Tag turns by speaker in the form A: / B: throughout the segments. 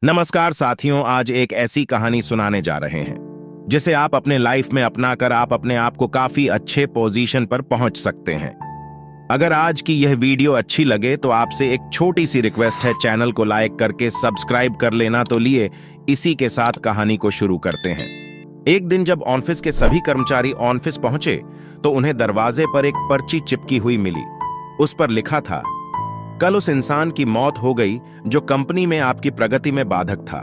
A: नमस्कार साथियों, आज एक ऐसी कहानी सुनाने जा रहे हैं जिसे आप अपने लाइफ में अपनाकर आप अपने आप को काफी अच्छे पोजीशन पर पहुंच सकते हैं। अगर आज की यह वीडियो अच्छी लगे तो आपसे एक छोटी सी रिक्वेस्ट है, चैनल को लाइक करके सब्सक्राइब कर लेना। तो लिए इसी के साथ कहानी को शुरू करते हैं। एक दिन जब ऑफिस के सभी कर्मचारी ऑफिस पहुंचे तो उन्हें दरवाजे पर एक पर्ची चिपकी हुई मिली। उस पर लिखा था, कल उस इंसान की मौत हो गई जो कंपनी में आपकी प्रगति में बाधक था।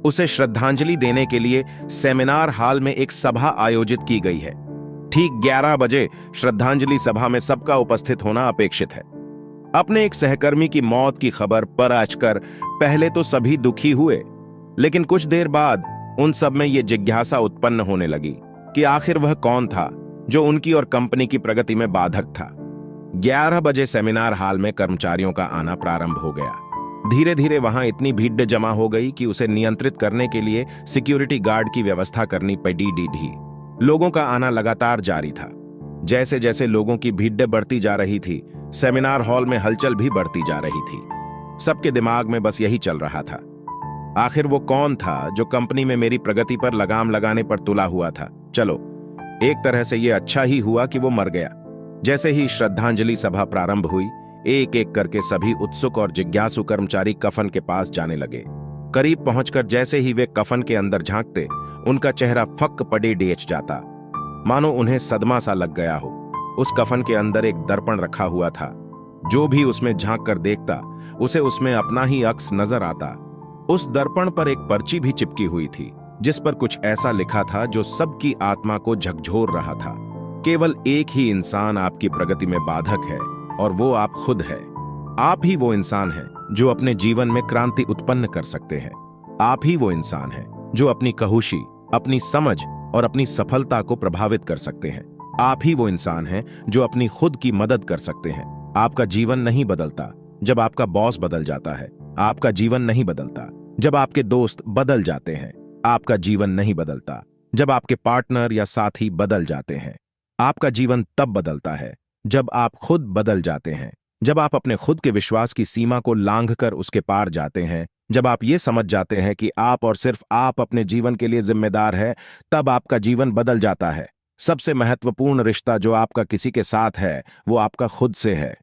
A: उसे श्रद्धांजलि देने के लिए सेमिनार हॉल में एक सभा आयोजित की गई है। ठीक 11 बजे श्रद्धांजलि सभा में सबका उपस्थित होना अपेक्षित है। अपने एक सहकर्मी की मौत की खबर पर आजकर पहले तो सभी दुखी हुए, लेकिन कुछ देर बाद उन सब में यह जिज्ञासा उत्पन्न होने लगी कि आखिर वह कौन था जो उनकी और कंपनी की प्रगति में बाधक था। 11 बजे सेमिनार हॉल में कर्मचारियों का आना प्रारंभ हो गया। धीरे धीरे वहां इतनी भीड़ जमा हो गई कि उसे नियंत्रित करने के लिए सिक्योरिटी गार्ड की व्यवस्था करनी पड़ी। लोगों का आना लगातार जारी था। जैसे जैसे लोगों की भीड़ बढ़ती जा रही थी, सेमिनार हॉल में हलचल भी बढ़ती जा रही थी। सबके दिमाग में बस यही चल रहा था, आखिर वो कौन था जो कंपनी में मेरी प्रगति पर लगाम लगाने पर तुला हुआ था। चलो, एक तरह से ये अच्छा ही हुआ कि वो मर गया। जैसे ही श्रद्धांजलि सभा प्रारंभ हुई, एक एक करके सभी उत्सुक और जिज्ञासु कर्मचारी कफन के पास जाने लगे। करीब पहुंचकर जैसे ही वे कफन के अंदर झांकते, उनका चेहरा फक पड़े डेच जाता, मानो उन्हें सदमा सा लग गया हो। उस कफन के अंदर एक दर्पण रखा हुआ था। जो भी उसमें झांक कर देखता, उसे उसमें अपना ही अक्स नजर आता। उस दर्पण पर एक पर्ची भी चिपकी हुई थी, जिस पर कुछ ऐसा लिखा था जो सबकी आत्मा को झकझोर रहा था। केवल एक ही इंसान आपकी प्रगति में बाधक है, और वो आप खुद है। आप ही वो इंसान है जो अपने जीवन में क्रांति उत्पन्न कर सकते हैं। आप ही वो इंसान है जो अपनी कहुशी, अपनी समझ और अपनी सफलता को प्रभावित कर सकते हैं। आप ही वो इंसान है जो अपनी खुद की मदद कर सकते हैं। आपका जीवन नहीं बदलता जब आपका बॉस बदल जाता है। आपका जीवन नहीं बदलता जब आपके दोस्त बदल जाते हैं। आपका जीवन नहीं बदलता जब आपके पार्टनर या साथी बदल जाते हैं। आपका जीवन तब बदलता है जब आप खुद बदल जाते हैं, जब आप अपने खुद के विश्वास की सीमा को लांघकर उसके पार जाते हैं, जब आप ये समझ जाते हैं कि आप और सिर्फ आप अपने जीवन के लिए जिम्मेदार है, तब आपका जीवन बदल जाता है। सबसे महत्वपूर्ण रिश्ता जो आपका किसी के साथ है, वो आपका खुद से है।